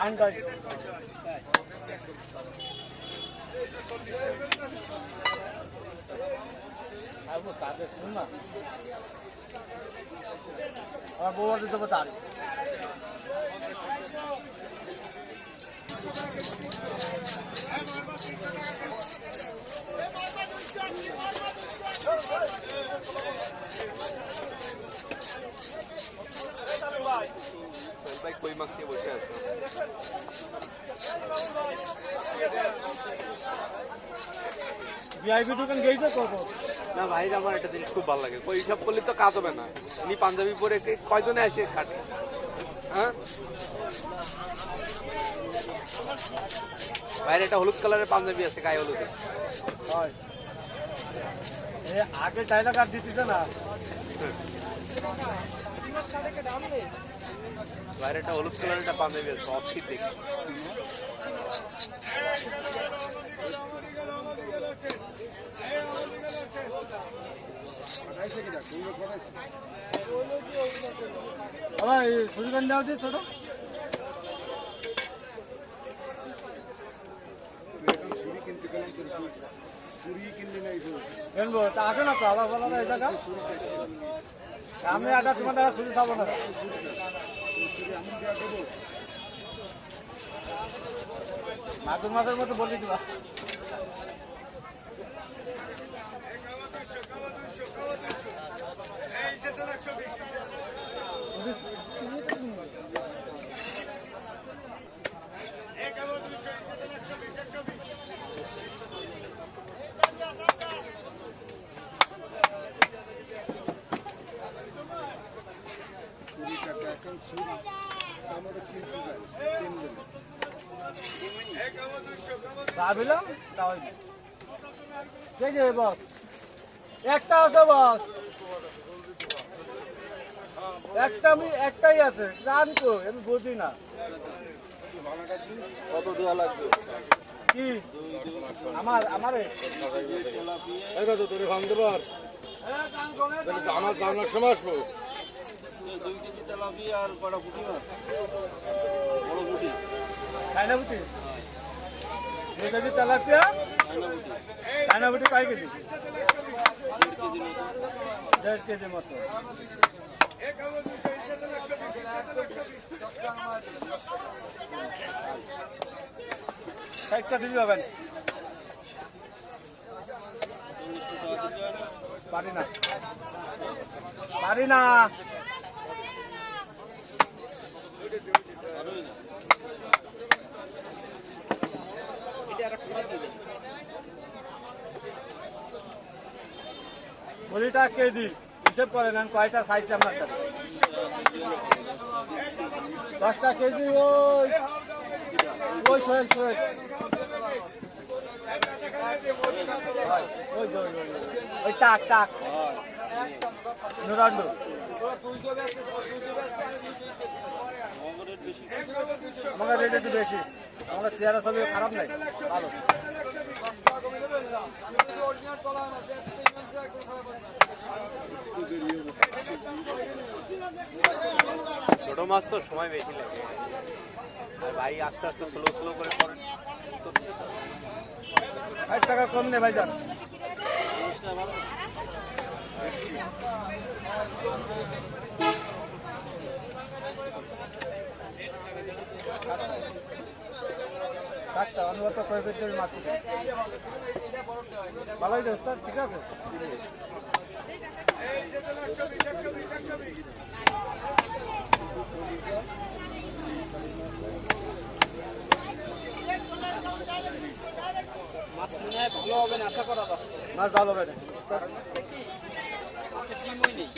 আন্দাজ তাদের শুন না আমার বউ আর দেবো তার ভাই কই মাছ নিয়ে বসে আছে ভিআইপি দোকান গেছে কত না ভাই আমার একটা জিনিস খুব ভালো লাগে ওই হিসাব করলে তো কাজ হবে না উনি পাঞ্জাবি পরে কয়জনে আসে খাটে হ্যাঁ বাইরে একটা হলুদ কালারের পাঞ্জাবি আছে গায়ে হলুদে আগে চাইনা কার্ড দিতেছে না বাইরে একটা হলুদ কালারের একটা পাঞ্জাবি আছে অফিস দেখি সুরিগান দেওয়া হচ্ছে ছোট কিনবো তা আসো না তো আবার বলা না এটা সামনে একটা তোমার দ্বারা ছুরি খাবো না মাদুর মাছের মতো বলি দিবা ভাবিলাম বস একটা আছে বস একটাই আছে জান তো আমি বুঝি না কত দেওয়া লাগবে কি আমারে তোর ভাঙতে পার জানার সময় আসবো 2 কেজি তেলাপিয়া আর কটা পুঁটি মাছ বড় পুঁটি চাইনা পুঁটি 2 কেজি তেলাপিয়া চাইনা পুঁটি কয় কেজি 1.5 কেজি মতো একটা দিবি পাবেন পারি না বলিটা কেজি হিসেব করেন কয়টা সাইজ আপনার কাছে 10টা কেজি ওই সোহেল ওই টাক নুরান্ডু আমার রেট একটু বেশি আমরা চেহারা সবই খারাপ নাই ভালো ছোট মাছ তো সময় বেশি লাগে আর ভাই আস্তে আস্তে স্লো করে করেন 60 টাকা কম নে ভাইজান কাটটা অনুগত করবে তো মাছ ভালোই দোস্ত ঠিক আছে মাছ মনে হয় ভালো হবে না আশা করা যাচ্ছে মাছ ভালো হবে না মাছের কি মই নেই